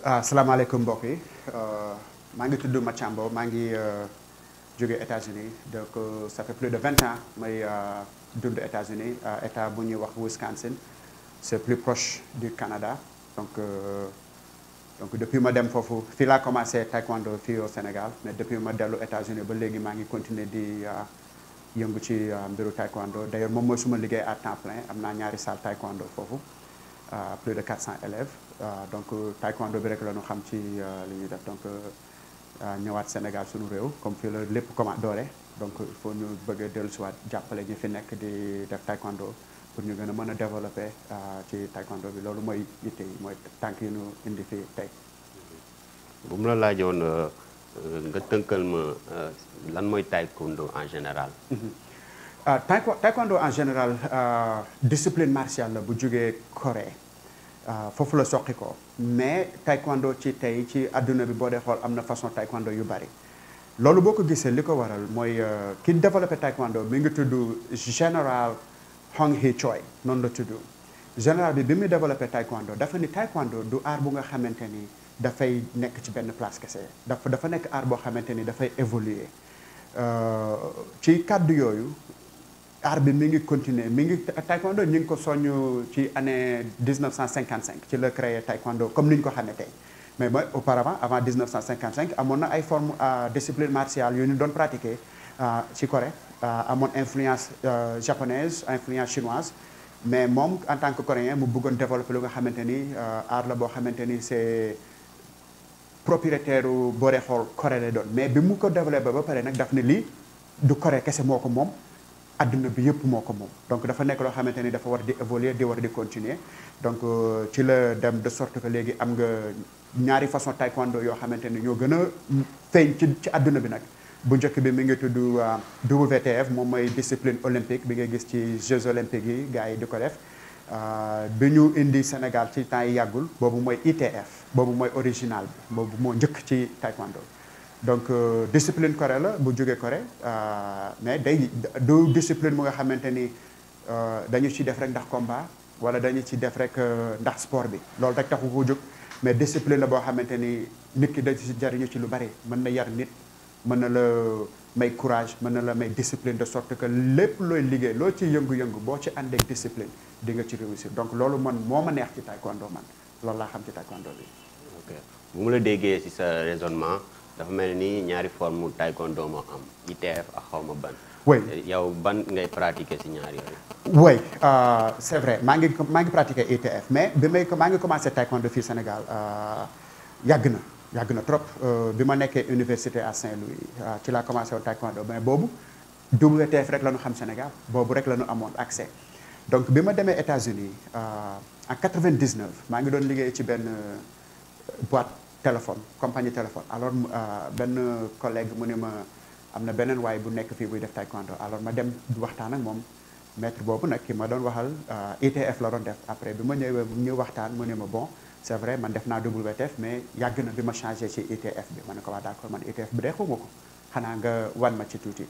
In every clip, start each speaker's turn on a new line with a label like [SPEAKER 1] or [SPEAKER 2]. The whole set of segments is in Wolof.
[SPEAKER 1] asalaamaaleykum mbokk yi maa ngi tudd Mathiambo maa ngi jóge États-Unis donc ça fait plus de 20 ans may dund États-Unis état bu ñuy wax Wisconsin c'est plus proche du Canada donc depuis ma dem foofu fii laa commencé taekwondo fii au Sénégal mais depuis ma dellu États-Unis ba léegi maa ngi continuer di yëngu ci mbiru taekwondo d'ailleurs moom mooy suma liggéey à temps plein am naa ñaari salle taekwondo foofu plus de 400 élèves donc taekwondo bi rek la ñu xam ci li ñuy def donc ñëwaat Sénégal suñu réew comme fii la lépp commencé doore donc il faut ñu bëgg a dellusiwaat jàppale ñi fi nekk di def taekwondo pour ñu gën a mën a développer ci taekwondo bi loolu mooy yitte yi mooy tànk yi ñu indi fii tey.
[SPEAKER 2] bu mu la laajoon nga tënkal ma lan mooy taekwondo en général.
[SPEAKER 1] taekwondo en général discipline martiale la bu jógee Corée foofu la soqi ko mais taekwondo ci tey ci adduna bi boo dee xool am na façon taekwondo yu bari loolu boo ko gisee li ko waral mooy ki développé taekwondo mi ngi tudd général Hong Hee Choi noonu la tudd général bi muy développé taekwondo dafa ni taekwondo du art bu nga xamante ni dafay nekk ci benn place kese dafa nekk art boo xamante ni dafay évoluer ci kàddu yooyu art bi mi ngi continuer mi ngi taekwondo ñu ngi ko soññ ci année 1955 ci la créé taekwondo comme ni ñu ko xamee tey mais mooy auparavant avant 1955 amoon na ay formes discipline martiale yu ñu doon pratiquer ci Corée amoon influence japonaise influence chinoise mais moom en tant que coréen mu bëggoon développer lu nga xamante ni art la boo xamante ni c'est propriétaire boo dee xool Corée lay doon mais bi mu ko développé ba pare nag daf ne lii du Corée kese moo ko moom adduna bi yëpp moo ko moom donc dafa nekk loo xamante ni dafa war di évoluer di war di continuer donc ci la dem de sorte que léegi am nga ñaari façon taekwondo yoo xamante ni ñoo gën a feeñ ci adduna bi nag bu njëkk bi mi ngi tudd WTF moom mooy discipline olympique bi nga gis ci Jeux olympiques yi gars yi di ko def bi ñu indi Sénégal ci temps yi yàggul boobu mooy ITF boobu mooy original bi boobu moo njëkk ci taekwondo donc discipline Corée la bu jógee Corée mais day du discipline bu nga xamante ni dañu ci def rek ndax combat wala dañu ci def rek ndax sport bi loolu rek taxu ko jóg mais discipline la boo xamante ni nit ki da ci jariñu ci lu bari mën na yar nit mën na la may courage mën na la may discipline de sorte que lépp looy liggéey loo ci yëngu-yëngu boo ci àndeek discipline di nga ci réussir donc loolu man moo ma neex ci taekwondo man loolu laa xam ci taekwondo bi.
[SPEAKER 2] ok bu mu la déggee ci sa raisonnement dafa mel ni ñaari forme taekwondo moo am ITF ak xawma ban.
[SPEAKER 1] oui
[SPEAKER 2] yow ban ngay pratiquer ci ñaar yooyu.
[SPEAKER 1] oui c'est vrai maa ngi pratiquer ITF mais maa ngi commencé taekwondo fii Sénégal yàgg na trop bi ma nekkee université à Saint-Louis ci laa commencé woon taekwondo mais boobu WTF rek la ñu xam Sénégal boobu rek la ñu amoon accès donc bi ma demee États-Unis en 99 maa ngi doon liggéey ci benn boîte téléphone compagnie téléphone alors benn collègue mu ne ma am na beneen waay bu nekk fii buy def taekwondo alors ma dem waxtaan ak moom maître boobu nag ki ma doon waxal ITF la doon def après bi ma ñëwee ñu waxtaan mu ne ma bon c'est vrai man def naa WTF mais yàgg na bi ma changé ci ITF bi ma ne ko waa d'accord man ITF bi de xawma ko xanaa nga wan ma ci tuuti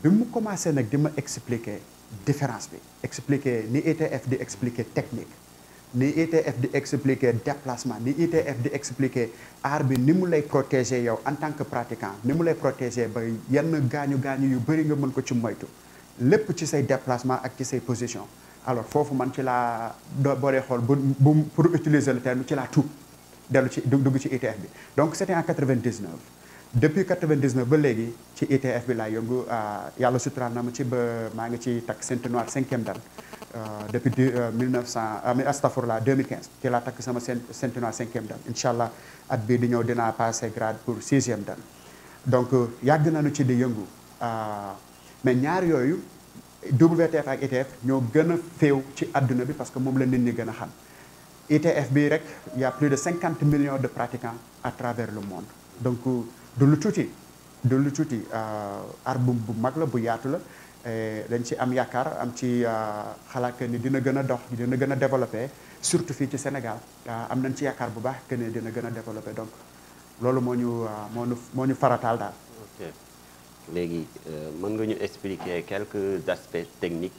[SPEAKER 1] bi mu commencé nag di ma expliquer différence bi expliquer ni ITF di expliquer technique ni ITF di expliquer déplacement ni ITF di expliquer art bi ni mu lay protéger yow en tant que pratiquant ni mu lay protéger ba yenn gaañu yu bëri nga mën ko ci moytu lépp ci say déplacement ak ci say position alors foofu man ci laa boo dee xool bu pour utiliser le terme ci laa tuub dellu ci dugg ci ITF bi donc c'était en 99 depuis 99 ba léegi ci ITF bi laa yëngu yàlla suturaal na ma ci ba maa ngi ci takk ceinture noire 5e dan depuis 2015 ci laa takk sama ceinture noire 5e dan incha allah at bii di ñëw dinaa passer grade pour 6e dan donc yàgg nañu ci di yëngu mais ñaar yooyu WTF ak ITF ñoo gën a féew ci adduna bi parce que moom la nit ñi gën a xam ITF bi rek y a plus de 50 millions de pratiquants à travers le monde donc du lu tuuti art bu mag la bu yaatu la dañ ci am yaakaar am ci xalaat que ni dina gën a dox dina gën a développé surtout fii ci Sénégal am nañ ci yaakaar bu baax que ni dina gën a développé donc loolu moo ñu farataal daal.
[SPEAKER 2] ok léegi mën nga ñu expliquer quelques aspects techniques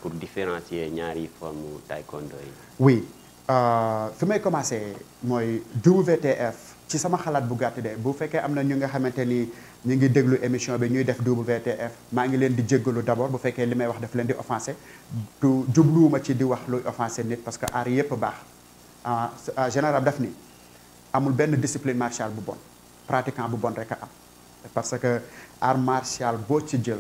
[SPEAKER 2] pour différencier ñaari forme taekwondo yi.
[SPEAKER 1] Oui fi may commencer mooy WTF ci sama xalaat bu gàtt de bu fekkee am na ñu nga xamante ni ñu ngi déglu émission bi ñuy def WTF maa ngi leen di jéggalu d'abord bu fekkee li may wax daf leen di offensé tu jubluwuma ci di wax luy offensé nit parce que aar yëpp baax général daf ni amul benn discipline martiale bu bon pratiquant bu bon rek a am parce que art martial boo ci jël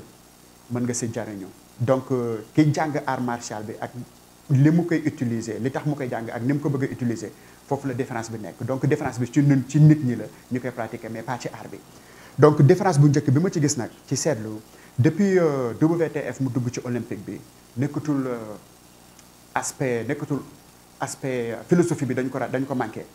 [SPEAKER 1] mën nga si jariñu donc ki jàng art martial bi ak li mu koy utiliser li tax mu koy jàng ak ni mu ko bëgg a utiliser foofu la différence bi nekk donc différence bi ci ñun ci nit ñi la ñu koy pratiquer mais pas ci art bi donc différence bu njëkk bi ma ci gis nag ci seetlu depuis WTF mu dugg ci olympique bi nekkatul aspect philosophie bi dañ ko manqué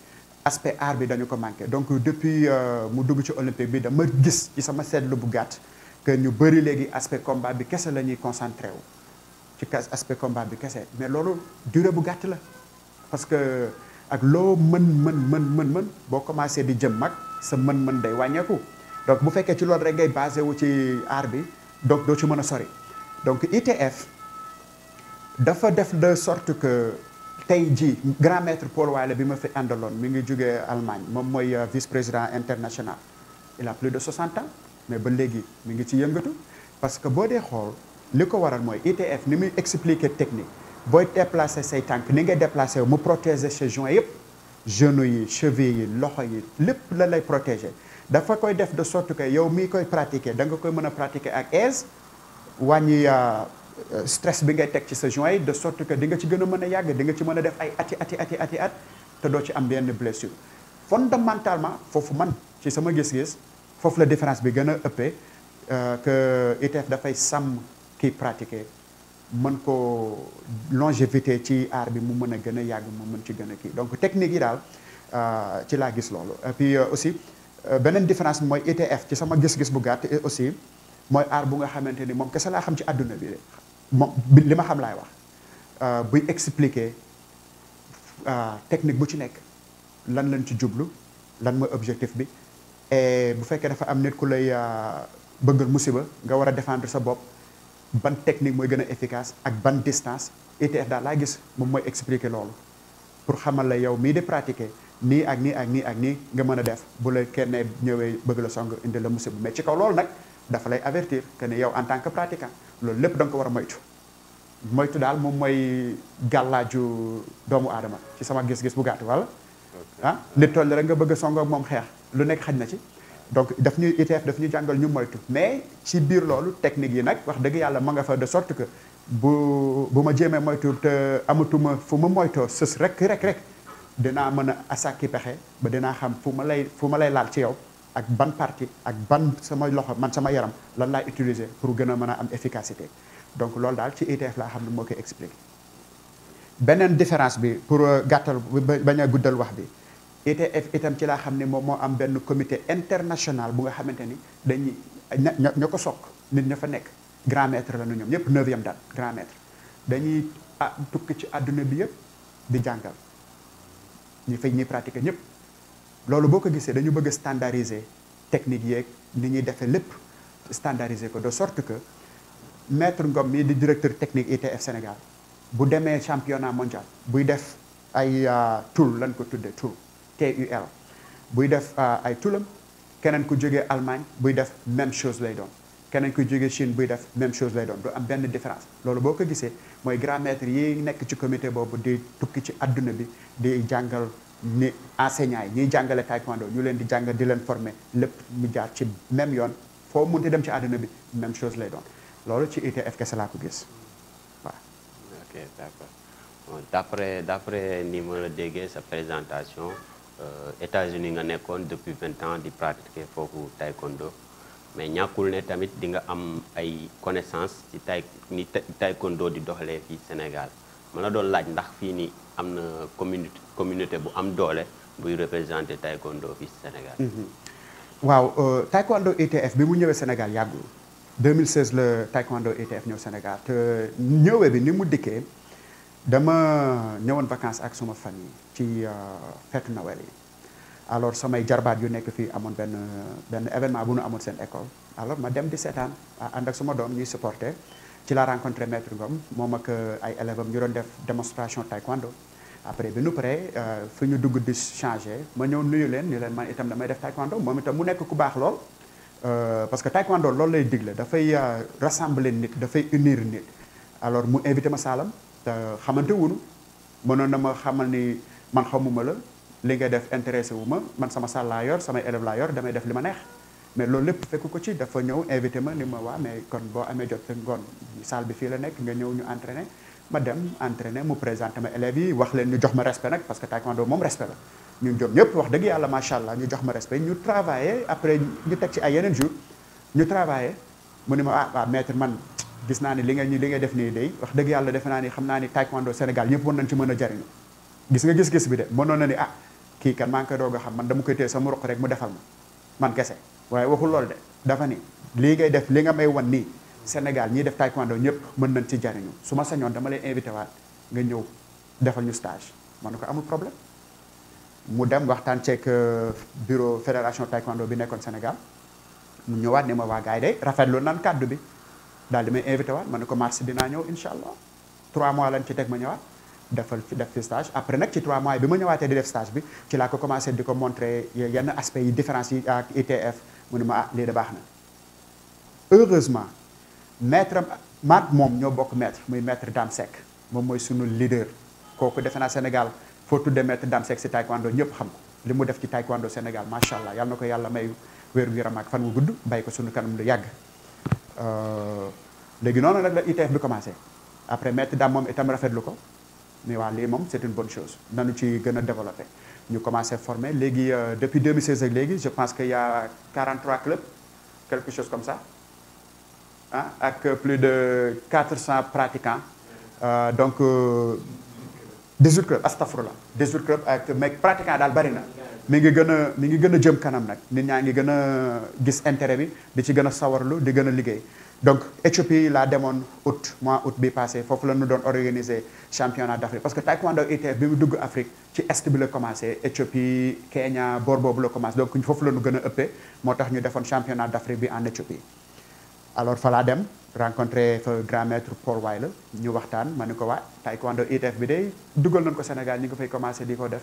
[SPEAKER 1] aspect art bi dañu ko manqué donc depuis mu dugg ci olympique bi dama gis ci sama seetlu bu gàtt que ñu bëri léegi aspect combat bi kese la ñuy concentré wu ci aspect combat bi kese mais loolu durée bu gàtt la parce que ak loo mën boo commencé di jëm mag sa mën day wàññeeku donc bu fekkee ci loolu rek ngay basé wu ci art bi donc doo ci mën a sori donc ITF dafa def de sorte que tey jii grand maître Paul Wilder bi ma fi àndaloon mi ngi jógee Allemagne moom mooy vice-président international il a plus de 60 ans mais ba léegi mi ngi ci yëngatu parce que boo dee xool li ko waral mooy ITF ni muy expliquer technique booy déplacer say tànk ni ngay déplacer mu protéger ses joints yëpp genoux yi chevilles yi loxo yi lépp la lay protéger dafa koy def de sorte que yow mii koy pratiquer da nga koy mën a pratiquer ak aise wàññi stress bi ngay teg ci sa joints yi de sorte que di nga ci gën a mën a yàgg di nga ci mën a def ay ati at te doo ci am benn blessure fondamentalement foofu man ci sama gis-gis foofu la différence bi gën a ëppee que ITF dafay sàmm kiy pratiquer mën ko longévité ci art bi mu mën a gën a yàgg mu mën ci gën a kii donc technique yi daal ci laa gis loolu et puis aussi beneen différence bi mooy ITF ci sama gis-gis bu gàtt et aussi mooy art bu nga xamante ni moom kese laa xam ci àdduna bi moom li ma xam laay wax buy expliquer technique bu ci nekk lan lañ ci jublu lan mooy objectif bi et bu fekkee dafa am nit ku lay bëggal musiba nga war a défendre sa bopp ban technique mooy gën a efficace ak ban distance ITF daal laa gis moom mooy expliquer loolu pour xamal la yow mii di pratiquer nii ak nii ak nii ak nii nga mën a def bu la kenn ñëwee bëgg la song indi la musiba mais ci kaw loolu nag dafa lay avertir que ne yow en tant que pratiquant loolu lépp da nga ko war a moytu daal moom mooy gàllaaju doomu aadama ci sama gis-gis bu gàtt wala nit toll rek nga bëgg a song ak moom xeex lu nekk xaj na ci donc daf ñuy ITF daf ñuy jàngal ñu moytu mais ci biir loolu technique yi nag wax dëgg yàlla ma nga fa de sorte que bu ma jéemee moytu te amatuma fu ma moytoo sës rek dinaa mën a asaki pexe ba dinaa xam fu ma lay laal ci yow ak ban partie ak ban sama loxo man sama yaram lan laay utiliser pour gën a mën a am efficacité donc loolu daal ci ITF laa xam ne moo koy expliquer beneen différence bi pour gàttal bañ a guddal wax bi ITF itam ci laa xam ne moom moo am benn comité international bu nga xamante ni dañuy ña ko sokk nit ña fa nekk grand maître la nu ñoom ñëpp 9e dan grand maître dañuy tukki ci àdduna bi yëpp di jàngal ñi fay ñuy pratiquer ñëpp loolu boo ko gisee dañu bëgg a standardiser technique yeeg ni ñuy defee lépp standardiser ko de sorte que maître Ngom mii di directeur technique ITF Sénégal bu demee championnat mondial buy def ay tool lañ ko tuddee tool TUL buy def ay tulam keneen ku jógee Allemagne buy def même chose lay doon keneen ku jógee Chine buy def même chose lay doon du am benn différence loolu boo ko gisee mooy grand maître yi nekk ci comité boobu di tukki ci adduna bi di jàngal ni enseignants yi ñuy jàngale taekwondo ñu leen di jàngal di leen former lépp mu jaar ci même yoon foo munti dem ci àdduna bi même chose lay doon loolu ci ITF kese laa ko gis waaw.
[SPEAKER 2] ok d'accord d'après ni ma la déggee sa présentation États-Unis nga nekkoon depuis 20 ans di pratiquer foofu taekwondo mais ñàkkul ne tamit di nga am ay connaissance ci ni taekwondo di doxalee fii Sénégal ma la doon laaj ndax fii ni am na communauté bu am doole buy représenter taekwondo fii Sénégal.
[SPEAKER 1] waaw taekwondo ITF bi mu ñëwee Sénégal yàggul 2016 la taekwondo ITF ñëw Sénégal te ñëwee bi ni mu dikkee dama ñëwoon vacances ak suma famille ci fête Noël yi alors samay jarbaat yu nekk fii amoon benn événement bu nu amoon seen école alors ma dem di seetaan ànd ak suma doom ñuy supporter ci la rencontré maître Ngom moom ak ay élèves am ñu doon def démonstration taekwondo après bi nu paree fi ñu dugg di changer ma ñëw nuyu leen ni leen man itam damay def taekwondo moom itam mu nekk ku baax lool parce que taekwondo loolu lay digle dafay rassembler nit dafay unir nit alors mu invité ma saalam te xamante wunu mënoon na ma xamal ni man xamuma la li ngay def intéressé wu ma man sama salle laa yor samay élèves laa yor damay def li ma neex mais loolu lépp fekk ko ci dafa ñëw invité ma ni ma waa mais kon boo amee jot ngoon salle bi fii la nekk nga ñëw ñu entraîner ma dem entraîner mu présenté ma élèves yi wax leen ñu jox ma respect nag parce que taekwondo moom respect la ñun ñoom ñëpp wax dëgg yàlla macha allah ñu jox ma respect ñu travaillé après ñu teg ci ay yeneen jour ñu travaillé mu ni ma waaw maître man gis naa ni li ngay def nii day wax dëgg yàlla defe naa ni xam naa ni taekwondo Sénégal ñëpp mën nañ ci mën a jariñu gis nga gis-gis bi de mënoon na ni kii kan maa ngi koy doog a xam man dama koy téye sama ruq rek mu defal ma man kese waaye waxul loolu de dafa ni lii ngay def li nga may wan nii Sénégal ñiy def taekwondo ñëpp mën nañ ci jariñu su ma sañoon dama lay invité waat nga ñëw defal ñu stage man ne ko amul problème mu dem waxtaan ceeg bureau fédération taekwondo bi nekkoon Sénégal mu ñëwaat ne ma waa gars yi de rafetlu nan kàddu bi daal di may invité waat ma ne ko mars dinaa ñëw incha allah 3 mois lañ ci teg ma ñëwaat def fi stage après nag ci 3 mois bi ma ñëwaatee di def stage bi ci laa ko commencé di ko montrer yenn aspects yi différence yi ak ITF mu ne ma lii de baax na heureusement maître maat moom ñoo bokk maître muy maître Dame Seck moom mooy sunu leader kooku defe naa Sénégal foo tuddee maître Dame Seck si taekwondo ñëpp xam ko li mu def ci taekwondo Sénégal macha allah yal na ko yàlla may wér-gu-yaram ak fan wu gudd bàyyi ko sunu kanam lu yàgg léegi noonu nag la ITF bi commencé après maître Dame moom itam rafetlu ko mais waa lii moom c'est une bonne chose nanu ci gën a développé ñu commencé former léegi depuis 2016 ak léegi je pense que y a 43 clubs quelque chose comme ça ak plus de 400 pratiquants donc 18 clubs astafurlah 18 clubs ak mais pratiquants daal bari na mi ngi gën a jëm kanam nag nit ñaa ngi gën a gis intérêt bi di ci gën a sawarlu di gën a liggéey donc Éthiopie laa demoon mois août bi passé foofu la ñu doon organiser championnat d'Afrique parce que taekwondo ITF bi mu dugg Afrique ci est bi la commencé Éthiopie Kenya boor boobu la commencé donc foofu la ñu gën a ëppee moo tax ñu defoon championnat d'Afrique bi en Éthiopie alors fa laa dem rencontré fa grand maître Paul Waila ñu waxtaan ma ne ko waa taekwondo ITF bi de dugal nañ ko Sénégal ñu ngi fay commencé di ko def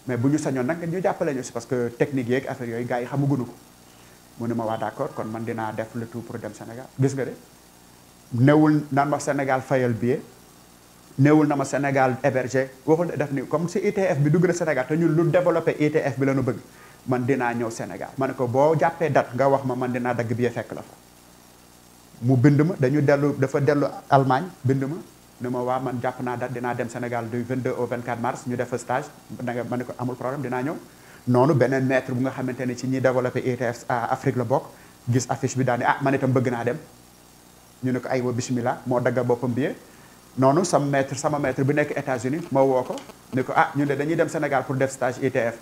[SPEAKER 1] mais bu ñu sañoon nag ñu jàppale ñu si parce que technique yeeg affaire yooyu gars yi xamaguñu ko mu ne ma waa d'accord kon man dinaa def le tout pour dem Sénégal gis nga de newul naan ma Sénégal fayal billet newul na ma Sénégal hébergé waxul def ni comme si ITF bi dugg na Sénégal te ñun lu développé ITF bi la ñu bëgg man dinaa ñëw Sénégal ma ne ko boo jàppee date nga wax ma man dinaa dagg billet fekk la fa mu bind ma dafa dellu Allemagne bind ma ne ma waa man jàpp naa date dinaa dem Sénégal du 22 au 24 mars ñu def stage danga ma ne ko amul problème dinaa ñëw noonu beneen maître bu nga xamante ne ci ñi développé ITF Afrique la bokk gis affiche bi daal ne man itam bëgg naa dem ñu ne ko aywa bismillah moo dagga boppam billet noonu sama maître bi nekk États-Unis ma woo ko ne ko ñun de dañuy dem Sénégal pour def stage ITF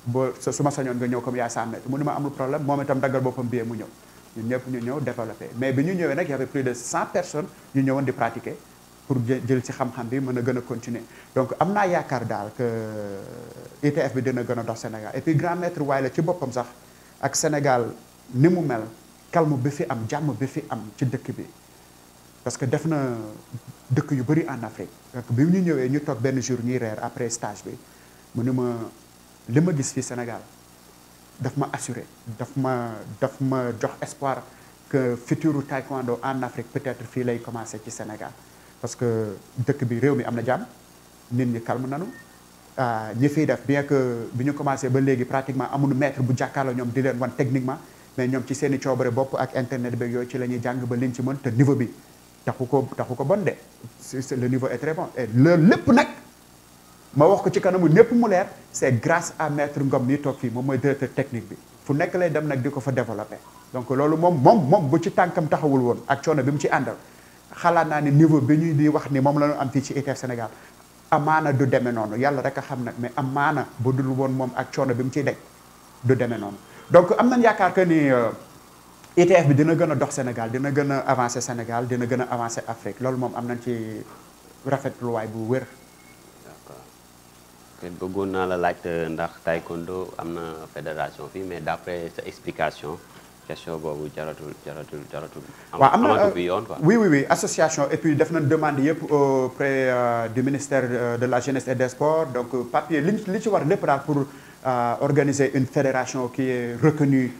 [SPEAKER 1] ba su ma sañoon nga ñëw comme yaay sa maître mu ne ma amul problème moom itam daggal boppam billet mu ñëw ñun ñëpp ñu ñëw développé mais bi ñu ñëwee nag y avait plus de 100 personnes ñu ñëwoon di pratiquer pour jël ci xam-xam bi mën a gën a continuer donc am naa yaakaar daal que ITF bi dina gën a dox Sénégal et puis grand maître Waila ci boppam sax ak Sénégal ni mu mel calme bi fi am jàmm bi fi am ci dëkk bi parce que def na dëkk yu bëri en Afrique donc bi ñu ñëwee ñu toog benn jour ñuy reer après stage bi mu ni ma li ma gis fii Sénégal daf ma assuré daf ma jox espoir que futuru taekwondo en Afrique peut-être fii lay commencer ci Sénégal parce que dëkk bi réew mi am na jàmm nit ñi calme nanu ñi fiy def bien que bi ñu commencé ba léegi pratiquement amuñu maître bu jàkkaarloo ñoom di leen wan techniquement mais ñoom ci seen i coobare bopp ak internet beeg yooyu ci la ñuy jàng ba liñ ci mën te niveau bi taxu ko bon de le niveau est très bon et loolu lépp nag ma wax ko ci kanamu ñépp mu leer c'est grâce à maître Ngom nii toog fii moom mooy directeur technique bi fu nekk lay dem nag di ko fa développer donc loolu moom bu ci tànkam taxawul woon ak coono bi mu ci àndal xalaat naa ni niveau bi ñuy di wax ni moom la ñu am fii ci ITF Sénégal amaana du demee noonu yàlla rek a xam nag mais amaana bu dul woon moom ak coono bi mu ciy daj du demee noonu donc am nañ yaakaar que ni ITF bi dina gën a dox Sénégal dina gën a avancer Sénégal dina gën a avancer Afrique loolu moom am nañ ci rafetluwaay bu wér.
[SPEAKER 2] D'accord. bëggoon naa la laaj ndax taekwondo am na fédération fii mais d'après sa explication question boobu jaratul.
[SPEAKER 1] waaw am na
[SPEAKER 2] amatu fi yoon quoi.
[SPEAKER 1] oui association et puis def nañ demande yëpp auprès du ministère de la jeunesse et des sports donc papier li ci war lépp daal pour organiser une fédération qui est reconnue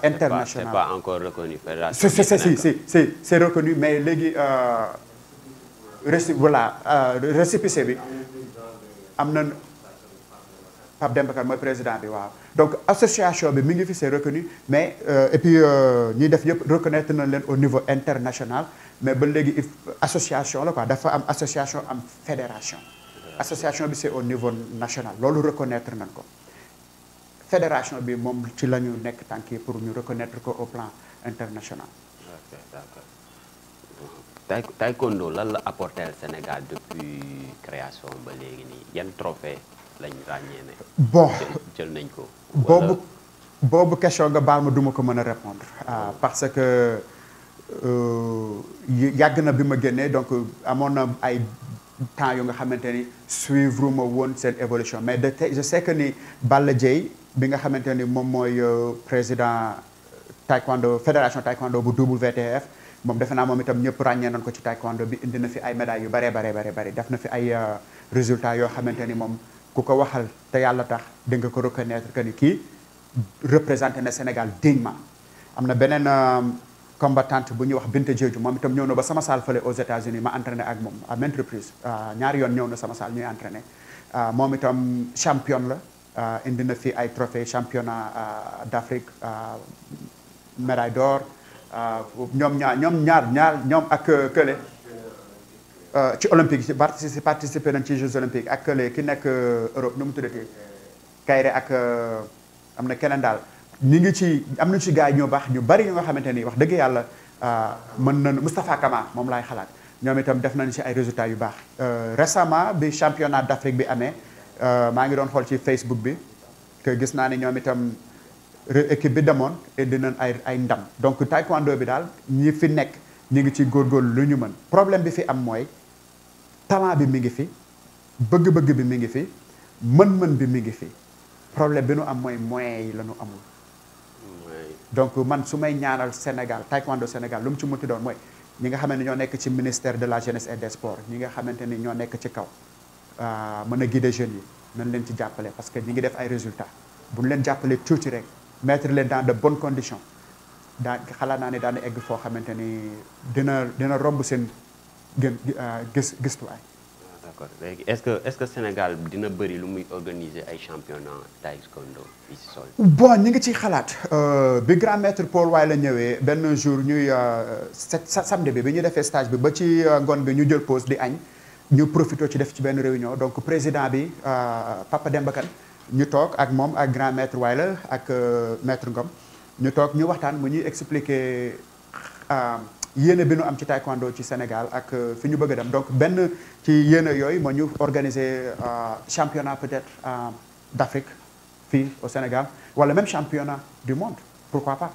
[SPEAKER 1] internationale.
[SPEAKER 2] c'est pas encore reconnu fédération.
[SPEAKER 1] c'est reconnu mais léegi récépissé bi am na Pape Demba Kane mooy président bi waaw donc association bi mi ngi fi c'est reconnu mais et puis ñuy def yëpp reconnaître nañ leen au niveau international mais ba léegi association la quoi dafa am association am fédération association bi c'est au niveau national loolu reconnaître nañ ko fédération bi moom ci la ñu nekk tànki pour ñu reconnaître ko au plan international.
[SPEAKER 2] ok d'accord taekwondo lan la apporter Sénégal depuis création ba léegi nii yan trophée lañ ràññee ne.
[SPEAKER 1] bon
[SPEAKER 2] jël nañ ko.
[SPEAKER 1] boobu question nga baal ma duma ko mën a répondre parce que yàgg na bi ma génnee donc amoon na ay temps yu nga xamante ni suivre ma woon seen évolution mais je sais que ni Balla Dieye bi nga xamante ni moom mooy président taekwondo fédération taekwondo bu WTF moom defe naa moom itam ñëpp ràññee nañ ko ci taekwondo bi indi na fi ay médailles yu bare def na fi ay résultats yoo xamante ni moom ku ko waxal te yàlla tax di nga ko reconnaître que ni kii représenté na Sénégal dignement am na beneen combattante bu ñuy wax Binta Diédhiou moom itam ñëw na ba sama salle fële aux États-Unis ma entraîné ak moom à maintes reprises ñaari yoon ñëw na sama salle ñuy entraîné moom itam championne la indi na fi ay trophées championnat d'Afrique médaille d'or ñoom ak kële ci olympique ci participé nañ ci Jeux olympiques ak kële ki nekk Europe nu mu tuddati Kayre ak am na keneen daal ñu ngi ci am na ci gars yi ñoo baax ñu bari ñu nga xamante ni wax dëgg yàlla mën nañu Moustapha Kama moom laay xalaat ñoom itam def nañ ci ay résultats yu baax récemment bi championnat d'Afrique bi amee maa ngi doon xool ci Facebook bi que gis naa ne ñoom itam équipe bi demoon indi nañ ay ndam donc taekwondo bi daal ñi fi nekk ñi ngi ci góorgóorlu lu ñu mën problème bi fi am mooy talent bi mi ngi fi bëgg-bëgg bi mi ngi fi mën-mën bi mi ngi fi problème bi nu am mooy moyens yi la ñu amul donc man su may ñaanal Sénégal taekwondo Sénégal lu mu ci muti doon mooy ñi nga xamante ni ñoo nekk ci ministère de la jeunesse et des sports ñi nga xamante ni ñoo nekk ci kaw mën a guider jeunes yi nañ leen ci jàppale parce que ñi ngi def ay résultats bu ñu leen jàppale tuuti rek mettre leen dans de bonnes conditions xalaat naa ne daan egg foo xamante ni dina romb seen gistuwaay.
[SPEAKER 2] D'accord léegi est-ce que Sénégal dina bëri lu muy organiser ay championnat taekwondo fii si sol.
[SPEAKER 1] bon ñi ngi ciy xalaat bi grand maître Paul Waye la ñëwee benn jour ñuy samedi bi ñu defee stage bi ba ci ngoon bi ñu jël pause di añ ñu profité ci def ci benn réunion donc président bi Papa Demba Kane ñu toog ak moom ak grand maître Waye la ak maître Ngom ñu toog ñu waxtaan mu ñuy expliquer yéene bi nu am ci taekwondo ci Sénégal ak fi ñu bëgg a dem donc benn ci yéene yooyu moo ñu organiser championnat peut-être d'Afrique fii au Sénégal wala même championnat du monde pourquoi pas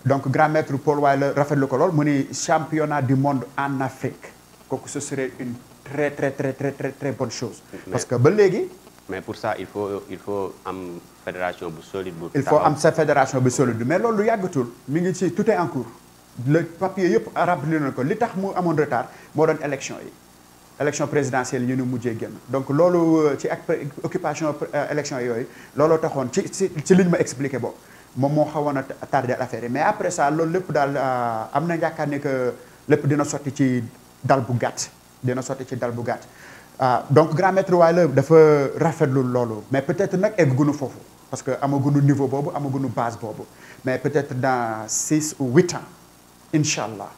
[SPEAKER 1] donc grand maître Paul Waye la rafetlu ko lool mu ni championnat du monde en Afrique kooku ce serait une très bonne chose. parce que ba léegi.
[SPEAKER 2] mais pour ça il faut am fédération bu solide bu.
[SPEAKER 1] il faut am sa fédération bu solide mais loolu lu yàggatul mi ngi ci tout est en cours. le papier yëpp rempli na ko li tax mu amoon retard moo doon élection yi élection présidentielle yi ñu mujjee génn donc loolu ci ak occupation élection yooyu looloo taxoon ci liñ ma expliqué boobu moom moo xawoon a tardé affaire yi mais après ça loolu lépp daal am na yaakaar ne que lépp dina sotti ci dal bu gàtt donc grand maître Waye la dafa rafetlu loolu mais peut-être nag eggunu foofu parce que amagunu niveau boobu amagunu base boobu mais peut-être dans 6 ou 8 ans incha allah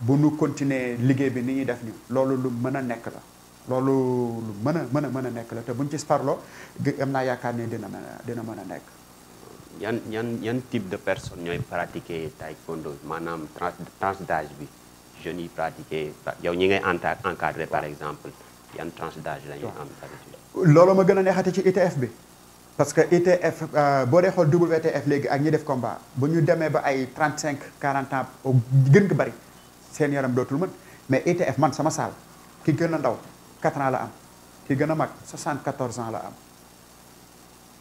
[SPEAKER 1] bu nu continuer liggéey bi ni ñuy def ni loolu lu mën a nekk la loolu lu mën a nekk la te buñ ci farloo am naa yaakaar ne dina mën a nekk.
[SPEAKER 2] yan type de personnes ñooy pratiquer taekwondo maanaam tranche d'âge bi jeunes yi pratiquer yow ñi ngay encadrer par exemple yan tranche d'âge la ñuy am d'habitude.
[SPEAKER 1] loolu ma gën a neexate ci ITF bi. parce que ITF boo dee xool WTF léegi ak ñi def combat bu ñu demee ba ay 35 40 ans gën ko bari seen yaram dootul mën mais ITF man sama saal ki gën a ndaw 4 ans la am ki gën a mag 74 ans la am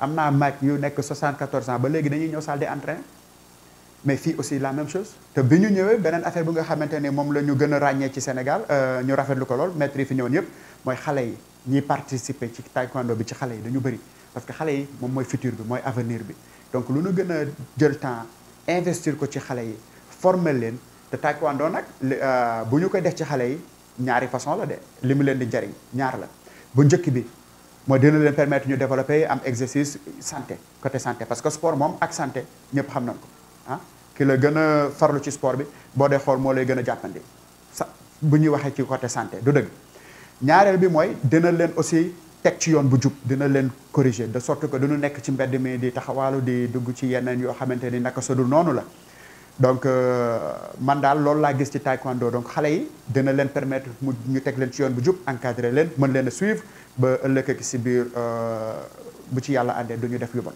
[SPEAKER 1] am naa mag yu nekk 74 ans ba léegi dañuy ñëw salle di entraîner mais fii aussi la même chose te bi ñu ñëwee beneen affaire bu nga xamante ni moom la ñu gën a ràññee ci Sénégal ñu rafetlu ko lool maître yi fi ñëwoon yëpp mooy xale yi ñiy participer ci taekwondo bi ci xale yi dañu bëri parce que xale yi moom mooy futur bi mooy avenir bi donc lu ñu gën a jël temps investir ko ci xale yi former leen te taekwondo nag bu ñu koy def ci xale yi ñaari façon la de li mu leen di jariñ ñaar la bu njëkk bi mooy dina leen permettre ñu développer am exercice santé côté santé parce que sport moom ak santé ñëpp xam nañ ko ah ki la gën a farlu ci sport bi boo dee xool moo lay gën a jàppandi bu ñuy waxee ci côté santé du dëgg ñaareel bi mooy dina leen aussi teg ci yoon bu jub dina leen corriger de sorte que duñu nekk ci mbedd mi di taxawaalu di dugg ci yeneen yoo xamante ni naka sudul noonu la donc man daal loolu laa gis ci taekwondo donc xale yi dina leen permettre ñu teg leen ci yoon bu jub encadrer leen mën leen a suivre ba ëllëg ak si biir bu ci yàlla àndee du ñu def lu bon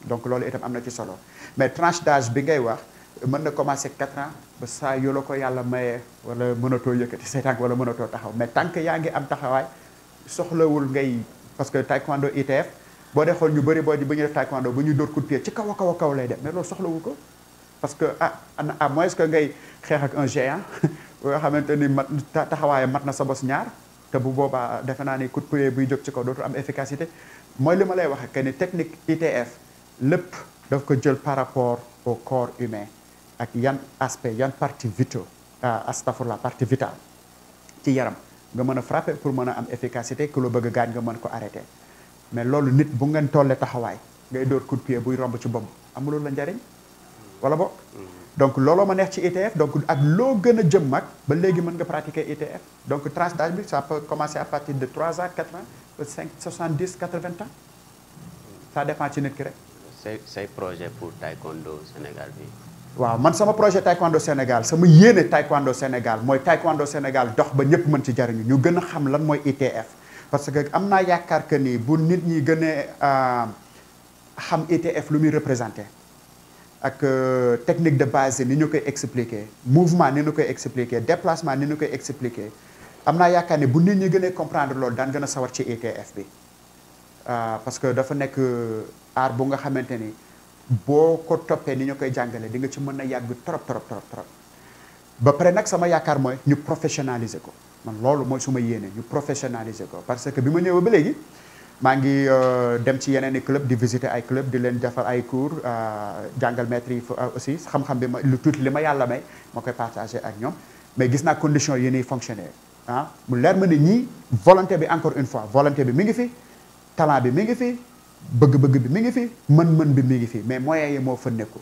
[SPEAKER 1] donc loolu itam am na ci solo mais tranche d'âge bi ngay wax mën na commencer 4 ans ba saa yoo la ko yàlla mayee wala mënatoo yëkkati say tànk wala mënatoo taxaw mais tant que yaa ngi am taxawaay soxlawul ngay parce que taekwondo ITF boo dee xool ñu bëri boo bu ñu def taekwondo bu ñu dóor coup de pied ci kaw a kaw a kaw lay dem mais loolu soxlawul ko parce que à moins que ngay xeex ak un géant yoo xamante ni mat taxawaayam mat na sa bos ñaar te bu boobaa defe naa ni coup de pied buy jóg ci kaw dootul am efficacité mooy li ma lay wax que ni technique ITF lépp daf ko jël par rapport au corps humain ak yan aspect yan partie vitaux astafurlah partie vitale ci yaram nga mën a frapper pour mën a am efficacité ku la bëgg a gaañ nga mën ko arrêter mais loolu nit bu ngeen tollee taxawaay ngay dóor coup de pied buy romb ci bopp amuloo la njariñ wala boog donc looloo ma neex ci ITF donc ak loo gën a jëm mag ba léegi mën nga pratiquer ITF donc tranche d'âge bi ça peut commencer à partir de 3 ans 4 ans ba 5 70 80 ans ça dépend ci nit ki rek.
[SPEAKER 2] say projet pour taekwondo Sénégal bi.
[SPEAKER 1] waaw man sama projet taekwondo Sénégal sama yéene taekwondo Sénégal mooy taekwondo Sénégal dox ba ñëpp mën ci jariñu ñu gën a xam lan mooy ITF parce que am naa yaakaar que ni bu nit ñi gën a xam ITF lu muy représenté ak technique de base ni ñu koy expliquer mouvement ni ñu koy expliquer déplacement ni ñu koy expliquer am naa yaakaar ne bu nit ñi gën a comprendre loolu daan gën a sawar ci ITF bi parce que dafa nekk art bu nga xamante ni boo ko toppee ni ñu koy jàngale di nga ci mën a yàgg trop trop trop trop ba pare nag sama yaakaar mooy ñu professionnaliser ko man loolu mooy su ma yéene ñu professionnaliser ko parce que bi ma ñëwee ba léegi maa ngi dem ci yeneen i club di visiter ay club di leen defal ay cours jàngal maître yi aussi xam-xam bi ma lu tuuti li ma yàlla may ma koy partager ak ñoom mais gis naa conditions yi ñuy fonctionner mu leer ma ne ñii volonté bi encore une fois volonté bi mi ngi fi talent bi mi ngi fi bëgg-bëgg bi mi ngi fi mën-mën bi mi ngi fi mais moyens yi moo fa nekkul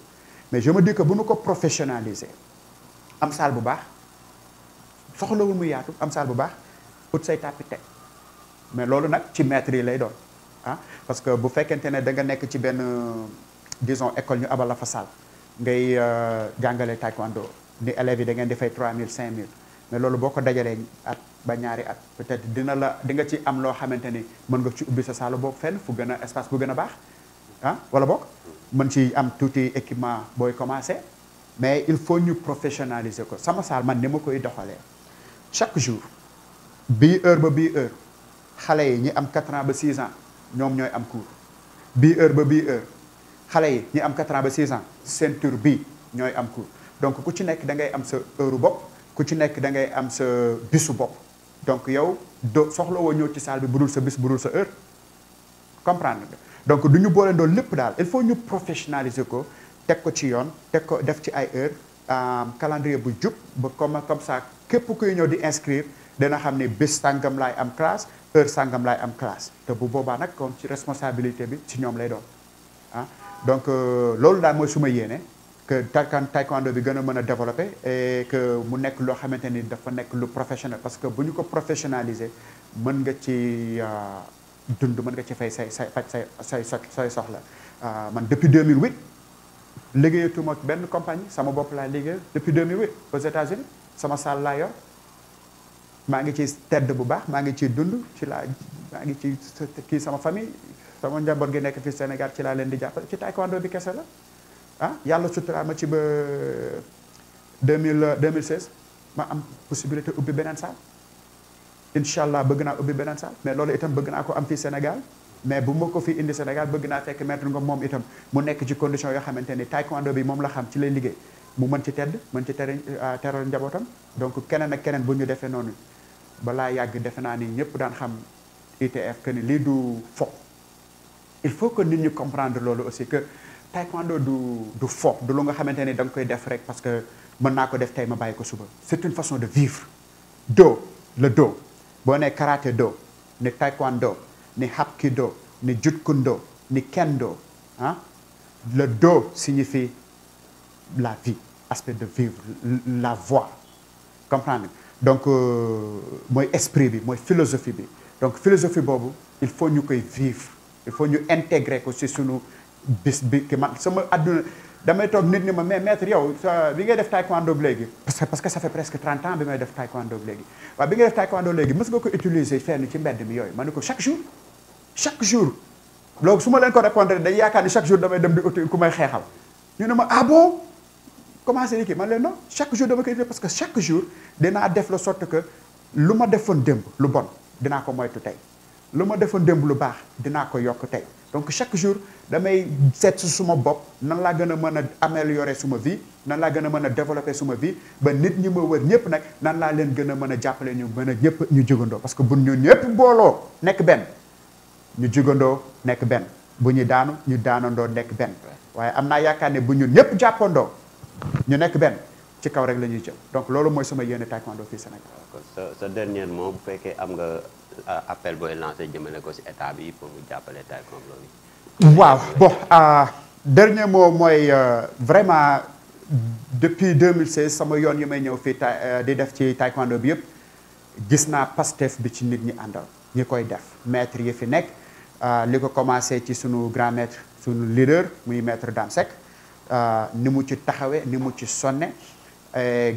[SPEAKER 1] mais je me dis que bu nu ko professionnaliser am salle bu baax soxlawul mu yaatu am salle bu baax ut say tapis teg mais loolu nag ci maître yi lay doon parce que bu fekkente ne da nga nekk ci benn disons école ñu abal la fa salle ngay jàngale taekwondo ni élèves yi da ngeen di fay 3000 5000 mais loolu boo ko dajalee at ba ñaari at peut-être di nga ci am loo xamante ni mën nga ci ubbi sa salle boobu fenn fu gën a espace bu gën a baax wala boog mën ci am tuuti équipement booy commencer mais il faut ñu professionnaliser ko sama salle man ni ma koy doxalee chaque jour bii heure ba bii heure xale yi ñi am 4 ans ba 6 ans ñoom ñooy am cours bii heure ba bii heure xale yi ñi am 4 ans ba 6 ans ceinture bii ñooy am cours donc ku ci nekk da ngay am sa heure bopp ku ci nekk da ngay am sa bisu bopp donc yow soxla woo ñëw ci salle bi budul sa bis budul sa heure comprendre nga donc du ñu boole doon lépp daal il faut ñu professionnaliser ko teg ko ci yoon teg ko def ci ay heure calendrier bu jub ba comme ça képp kuy ñëw di inscrire dana xam ne bés sàngam laay am classe heure sàngam laay am classe te bu boobaa nag kon ci responsabilité bi ci ñoom lay doon donc loolu daal mooy su ma yéene que taekwondo bi gën a mën a développer et que mu nekk loo xamante ni dafa nekk lu professionnel parce que bu ñu ko professionnaliser mën nga ci dund mën nga ci fay say soxla man depuis 2008 liggéeyatuma benn compagnie sama bopp laa liggéey depuis 2008 aux États-Unis sama salle laa yor maa ngi ci tedd bu baax maa ngi ciy dund ci laa maa ngi ci kii sama famille sama njaboot gi nekk fii Sénégal ci laa leen di jàppale ci taekwondo bi kese la yàlla sutura ma ci ba 2016 ma am possibilité ubbi beneen salle incha allah bëgg naa ubbi beneen salle mais loolu itam bëgg naa ko am fii Sénégal mais bu ma ko fi indi Sénégal bëgg naa fekk maître nga moom itam mu nekk ci condition yoo xamante ni taekwondo bi moom la xam ci lay liggéey mu mën ci tedd mën ci teral njabootam donc keneen ak keneen bu ñu defee noonu balaa yàgg defe naa ni ñëpp daan xam ITF que ni lii du fo. Il faut que nit ñi comprendre loolu aussi que taekwondo du fo du lu nga xamante ni da nga koy def rek parce que mën naa ko def tey ma bàyyi ko suba. C'est une façon de vivre. Do le do boo nee karaté do ni taekwondo ni hapkido ni jutkundo ni kendo ah le do signifie la vie aspect de vivre la voix comprendre donc mooy esprit bi mooy philosophie bi donc philosophie boobu il faut ñu koy vivre il faut ñu intégrer ko ci sunu bis bi que man sama àdduna damay toog nit ñi ma mais maître yow bi ngay def taekwondo bi léegi parce que ça fait presque 30 ans bi may def taekwondo bi léegi waaw bi ngay def taekwondo léegi mës nga ko utiliser fenn ci mbedd mi yooyu ma ne ko chaque jour loolu su ma leen ko répondre dañ yaakaar ni chaque jour damay dem di uti ku may xeexal ñu ne ma ah bon commencé ni kii man leen non chaque jour dama koy utiliser parce que chaque jour dinaa def la sorte que lu ma defoon démb lu bon dinaa ko moytu tey lu ma defoon démb lu baax dinaa ko yokk tey donc chaque jour damay seet suma bopp nan laa gën a mën a améliorer suma vie nan laa gën a mën a développer suma vie ba nit ñi ma wër ñëpp nag nan laa leen gën a mën a jàppale ñu mën a ñëpp ñu jugandoo parce que bu ñu ñëpp booloo nekk benn ñu jugandoo nekk benn bu ñu daanu ñu daanandoo nekk benn waaye am naa yaakaar ne bu ñu ñëpp jàppandoo ñu nekk benn ci kaw rek la ñuy jëm donc loolu mooy sama yéene taekwondo fii Sénégal.
[SPEAKER 2] sa dernier mot bu fekkee am nga appel booy lancé jëmale ko ci état bi pour mu jàppale taekwondo bi.
[SPEAKER 1] waaw bon dernier mot mooy vraiment depuis 2016 sama yoon yi may ñëw fii di def ci taekwondo bi yëpp gis naa Pastef bi ci nit ñi àndal ñi koy def maître yi fi nekk li ko commencé ci sunu grand maître sunu leader muy maître Dame Seck ni mu ci taxawee ni mu ci sonne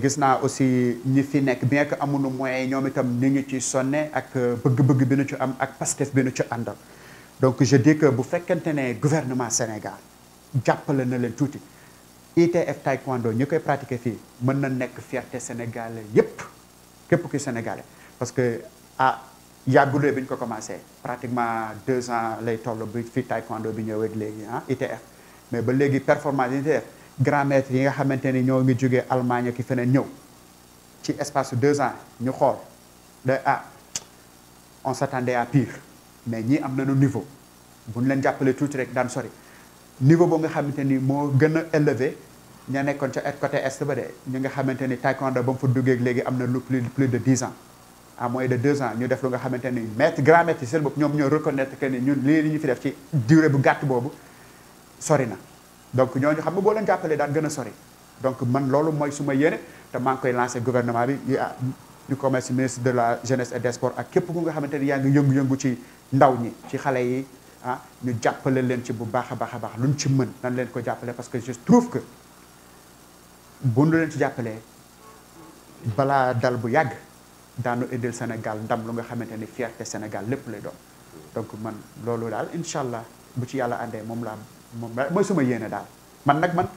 [SPEAKER 1] gis naa aussi ñi fi nekk bien que amuñu moyens ñoom itam ni ñu ci sonne ak bëgg-bëgg bi nu ci am ak Pastef bi nu ci àndal donc je dis que bu fekkente ne gouvernement Sénégal jàppale na leen tuuti ITF taekwondo ñi koy pratiquer fii mën na nekk fierté sénégalais yépp képp ki sénégalais parce que yàggulee bi ñu ko commencé pratiquement 2 ans lay toll bi fii taekwondo bi ñëwee léegi ITF mais ba léegi performance ITF grand maître yi nga xamante ni ñoo ngi jógee Allemagne ki feneen ñëw ci espace de 2 ans ñu xool de on s'attendait à pire mais ñii am nañu niveau bu ñu leen jàppalee tuuti rek daan sori niveau boobu nga xamante ni moo gën a élevé ña nekkoon ca côté est ba de ñi nga xamante ni taekwondo ba mu fa duggee léegi am na lu plus de 10 ans à moins de 2 ans ñu def lu nga xamante ni grand maître yi seen bopp ñoom ñoo reconnaître que ni ñun lii ñu fi def ci durée bu gàtt boobu sori na donc ñooñu xam nga boo leen jàppalee daan gën a sori donc man loolu mooy su ma yéene te maa ngi koy lancé gouvernement bi ñu commencé ministre de la jeunesse et des sports ak képp ku nga xamante ni yaa ngi yëngu-yëngu ci ndaw ñi ci xale yi ñu jàppale leen ci bu baax a baax a baax luñ ci mën nan leen ko jàppale parce que je trouve que bu ñu leen ci jàppalee balaa dal bu yàgg daanu indil Sénégal ndam lu nga xamante ni fierté Sénégal lépp lay doon donc man loolu daal incha allah bu ci yàlla àndee moom mooy suma yéene daal man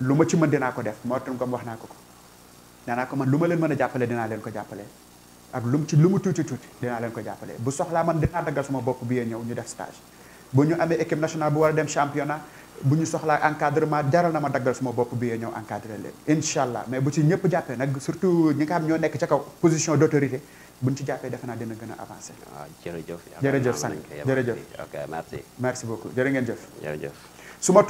[SPEAKER 1] lu ma ci mën dinaa ko def moo tam comme wax naa ko danaa ko man lu ma leen mën a jàppale dinaa leen ko jàppale ak lu mu tuuti dinaa leen ko jàppale bu soxlaa man dinaa daggal suma bopp bi ñëw ñu def stage bu ñu amee équipe nationale bu war a dem championnat bu ñu soxlaa encadrement jaral na ma daggal suma bopp bi ñëw encadré leen incha allah mais bu ci ñëpp jàppee nag surtout ñi nga xam ñoo nekk ca kaw position d'autorité bu ñu ci jàppee defe naa dina gën a avancé.
[SPEAKER 2] waaw jërëjëf.
[SPEAKER 1] jërëjëf Sane jërëjëf.
[SPEAKER 2] ok merci.
[SPEAKER 1] merci beaucoup jërë ngeen jëf.
[SPEAKER 2] jërëjëf.
[SPEAKER 1] su ma